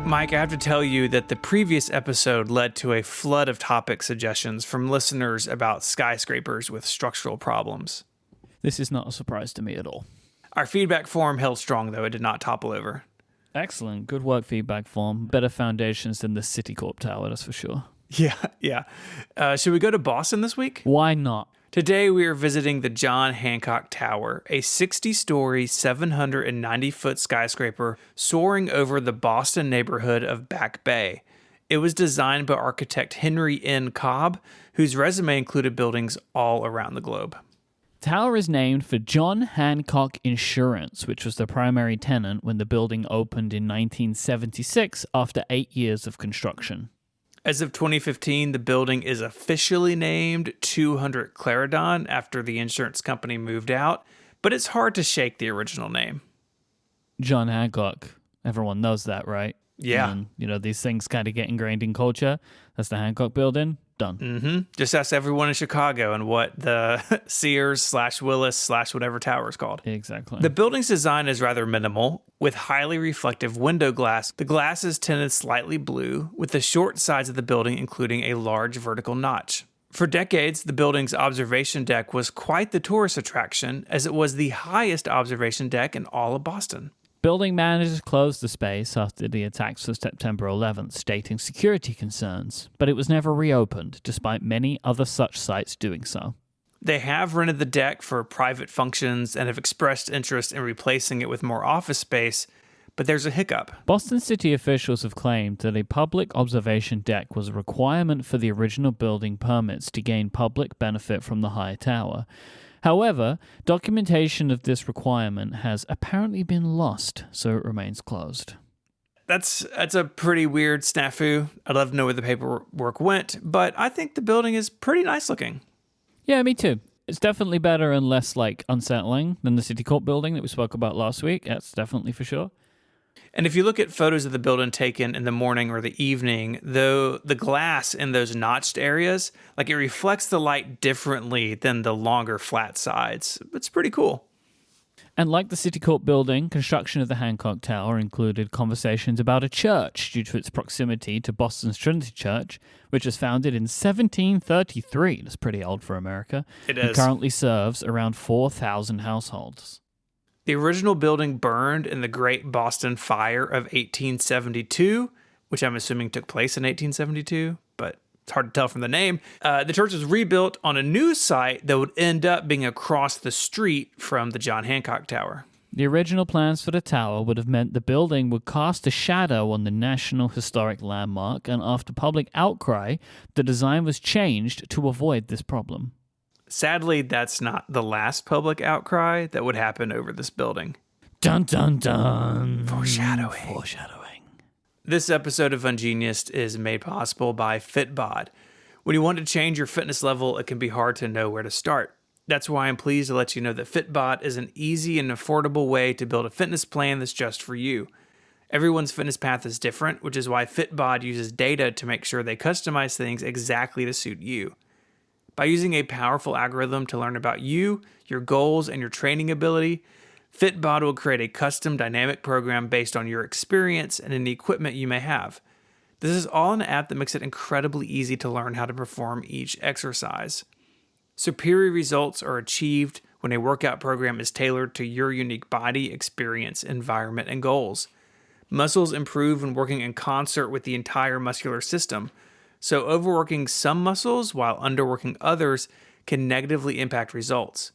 Mike, I have to tell you that the previous episode led to a flood of topic suggestions from listeners about skyscrapers with structural problems. This is not a surprise to me at all. Our feedback form held strong, though. It did not topple over. Excellent. Good work, feedback form. Better foundations than the Citicorp Tower, that's for sure. Yeah. Should we go to Boston this week? Why not? Today, we are visiting the John Hancock Tower, a 60-story, 790-foot skyscraper soaring over the Boston neighborhood of Back Bay. It was designed by architect Henry N. Cobb, whose resume included buildings all around the globe. The tower is named for John Hancock Insurance, which was the primary tenant when the building opened in 1976 after 8 years of construction. As of 2015, the building is officially named 200 Clarendon after the insurance company moved out, but it's hard to shake the original name. John Hancock. Everyone knows that, right? Yeah. And, these things kind of get ingrained in culture. That's the Hancock building. Done. Mm-hmm. Just ask everyone in Chicago and what the Sears/Willis/whatever tower is called. Exactly. The building's design is rather minimal, with highly reflective window glass. The glass is tinted slightly blue, with the short sides of the building including a large vertical notch. For decades, the building's observation deck was quite the tourist attraction, as it was the highest observation deck in all of Boston. Building managers closed the space after the attacks of September 11th, stating security concerns, but it was never reopened, despite many other such sites doing so. They have rented the deck for private functions and have expressed interest in replacing it with more office space, but there's a hiccup. Boston City officials have claimed that a public observation deck was a requirement for the original building permits to gain public benefit from the high tower. However, documentation of this requirement has apparently been lost, so it remains closed. That's a pretty weird snafu. I'd love to know where the paperwork went, but I think the building is pretty nice looking. Yeah, me too. It's definitely better and less, unsettling than the Citicorp building that we spoke about last week. That's definitely for sure. And if you look at photos of the building taken in the morning or the evening, though the glass in those notched areas, it reflects the light differently than the longer flat sides. It's pretty cool. And like the Citicorp building, construction of the Hancock Tower included conversations about a church due to its proximity to Boston's Trinity Church, which was founded in 1733. That's pretty old for America. It is. And currently serves around 4,000 households. The original building burned in the Great Boston Fire of 1872, which I'm assuming took place in 1872, but it's hard to tell from the name. The church was rebuilt on a new site that would end up being across the street from the John Hancock Tower. The original plans for the tower would have meant the building would cast a shadow on the National Historic Landmark, and after public outcry, the design was changed to avoid this problem. Sadly, that's not the last public outcry that would happen over this building. Dun, dun, dun. Foreshadowing. This episode of Ungeniused is made possible by Fitbod. When you want to change your fitness level, it can be hard to know where to start. That's why I'm pleased to let you know that Fitbod is an easy and affordable way to build a fitness plan that's just for you. Everyone's fitness path is different, which is why Fitbod uses data to make sure they customize things exactly to suit you. By using a powerful algorithm to learn about you, your goals, and your training ability, Fitbod will create a custom dynamic program based on your experience and any equipment you may have. This is all in an app that makes it incredibly easy to learn how to perform each exercise. Superior results are achieved when a workout program is tailored to your unique body, experience, environment, and goals. Muscles improve when working in concert with the entire muscular system. So overworking some muscles while underworking others can negatively impact results.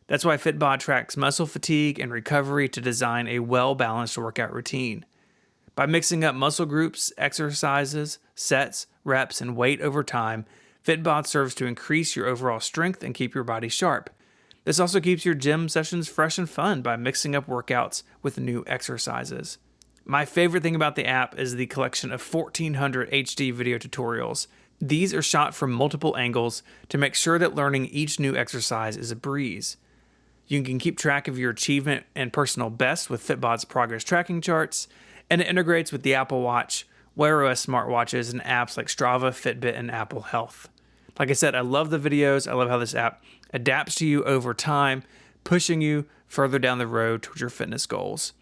That's why Fitbod tracks muscle fatigue and recovery to design a well-balanced workout routine. By mixing up muscle groups, exercises, sets, reps, and weight over time, Fitbod serves to increase your overall strength and keep your body sharp. This also keeps your gym sessions fresh and fun by mixing up workouts with new exercises. My favorite thing about the app is the collection of 1,400 HD video tutorials. These are shot from multiple angles to make sure that learning each new exercise is a breeze. You can keep track of your achievement and personal best with Fitbod's progress tracking charts, and it integrates with the Apple Watch, Wear OS smartwatches, and apps like Strava, Fitbit, and Apple Health. Like I said, I love the videos. I love how this app adapts to you over time, pushing you further down the road towards your fitness goals.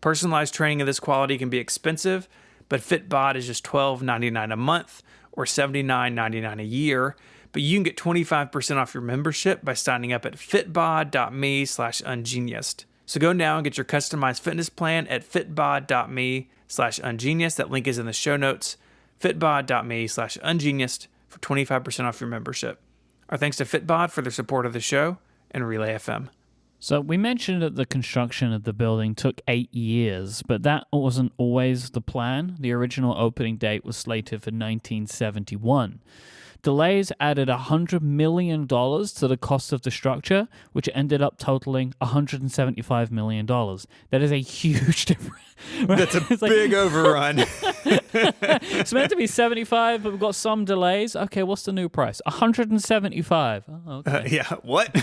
Personalized training of this quality can be expensive, but Fitbod is just $12.99 a month or $79.99 a year. But you can get 25% off your membership by signing up at fitbod.me/ungeniused. So go now and get your customized fitness plan at fitbod.me/ungeniused. That link is in the show notes. fitbod.me/ungeniused for 25% off your membership. Our thanks to Fitbod for their support of the show and Relay FM. So we mentioned that the construction of the building took 8 years, but that wasn't always the plan. The original opening date was slated for 1971. Delays added $100 million to the cost of the structure, which ended up totaling $175 million. That is a huge difference. That's a big overrun. It's meant to be 75, but we've got some delays. Okay, what's the new price? 175. Oh, okay. Yeah, what?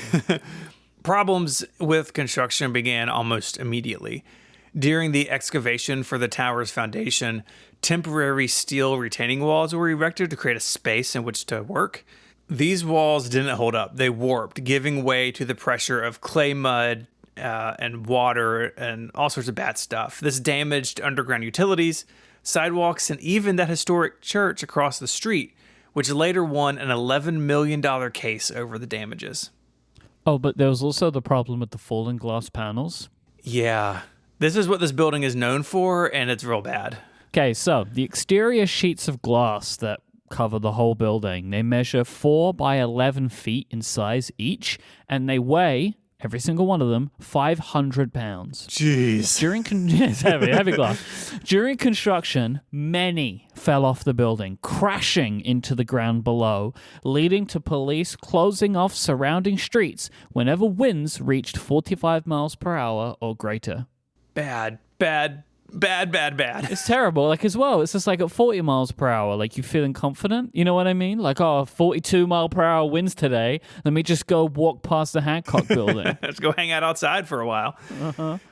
Problems with construction began almost immediately. During the excavation for the tower's foundation, temporary steel retaining walls were erected to create a space in which to work. These walls didn't hold up. They warped, giving way to the pressure of clay mud and water and all sorts of bad stuff. This damaged underground utilities, sidewalks, and even that historic church across the street, which later won an $11 million case over the damages. Oh, but there was also the problem with the fallen glass panels. Yeah. This is what this building is known for, and it's real bad. Okay, so the exterior sheets of glass that cover the whole building, they measure 4 by 11 feet in size each, and they weigh, every single one of them, 500 pounds. Jeez. It's heavy glass. During construction, many fell off the building, crashing into the ground below, leading to police closing off surrounding streets whenever winds reached 45 miles per hour or greater. Bad. It's terrible. Like, as well, it's just like at 40 miles per hour, like, you feeling confident? You know what I mean? Like, 42 mile per hour winds today. Let me just go walk past the Hancock building. Let's go hang out outside for a while.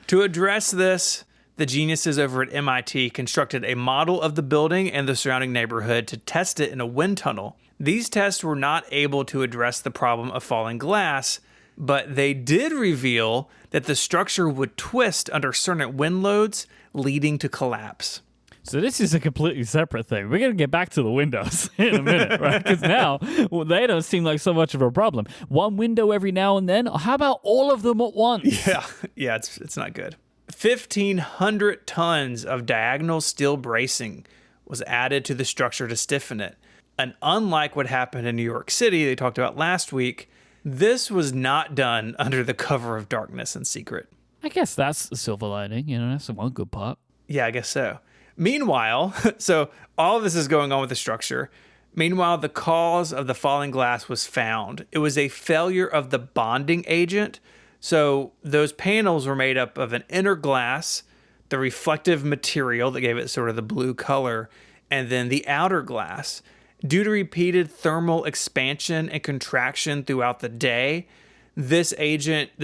To address this, the geniuses over at MIT constructed a model of the building and the surrounding neighborhood to test it in a wind tunnel. These tests were not able to address the problem of falling glass, but they did reveal that the structure would twist under certain wind loads, leading to collapse. So this is a completely separate thing. We're going to get back to the windows in a minute, right? Because now they don't seem like so much of a problem. One window every now and then. How about all of them at once? Yeah, it's not good. 1,500 tons of diagonal steel bracing was added to the structure to stiffen it. And unlike what happened in New York City, they talked about last week, this was not done under the cover of darkness and secret. I guess that's the silver lining. You know, that's the one good part. Yeah, I guess so. Meanwhile, so all of this is going on with the structure. Meanwhile, the cause of the falling glass was found. It was a failure of the bonding agent. So those panels were made up of an inner glass, the reflective material that gave it sort of the blue color, and then the outer glass. Due to repeated thermal expansion and contraction throughout the day, this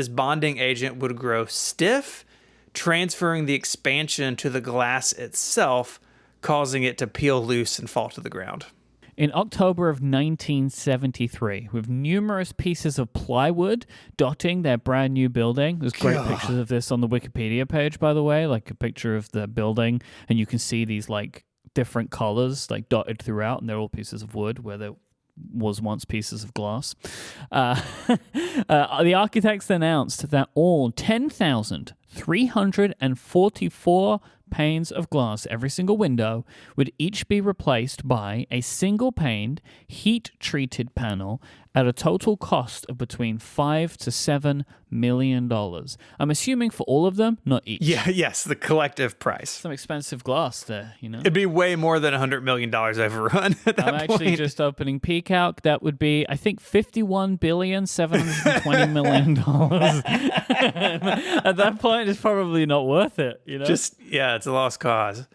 bonding agent would grow stiff, transferring the expansion to the glass itself, causing it to peel loose and fall to the ground. In October of 1973, with numerous pieces of plywood dotting their brand new building. There's great pictures of this on the Wikipedia page, by the way, like a picture of the building, and you can see these like different colors like dotted throughout, and they're all pieces of wood where there was once pieces of glass. The architects announced that all 10,344 panes of glass, every single window, would each be replaced by a single-paned, heat-treated panel at a total cost of between $5 to $7 million. I'm assuming for all of them, not each. Yes, the collective price. Some expensive glass there, you know? It'd be way more than $100 million overrun at that I'm actually just opening PCalc. That would be, I think, $51,720 million. At that point, it's probably not worth it, you know? It's a lost cause.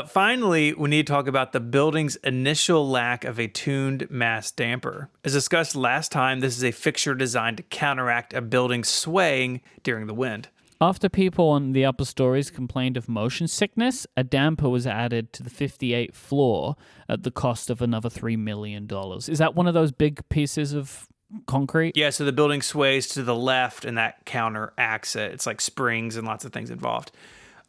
Finally, we need to talk about the building's initial lack of a tuned mass damper. As discussed last time, this is a fixture designed to counteract a building swaying during the wind. After people on the upper stories complained of motion sickness, a damper was added to the 58th floor at the cost of another $3 million. Is that one of those big pieces of concrete? Yeah, so the building sways to the left and that counteracts it. It's like springs and lots of things involved.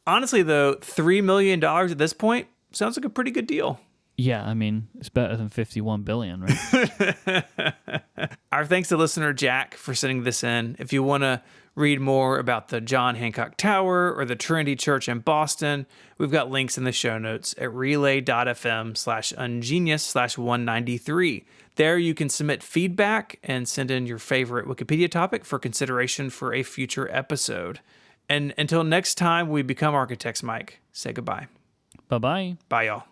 Honestly, though, $3 million at this point, sounds like a pretty good deal. Yeah, I mean, it's better than 51 billion, right? Our thanks to listener Jack for sending this in. If you want to read more about the John Hancock Tower or the Trinity Church in Boston, we've got links in the show notes at relay.fm/ungenius/193. There you can submit feedback and send in your favorite Wikipedia topic for consideration for a future episode. And until next time we become architects, Mike, say goodbye. Bye-bye. Bye, y'all.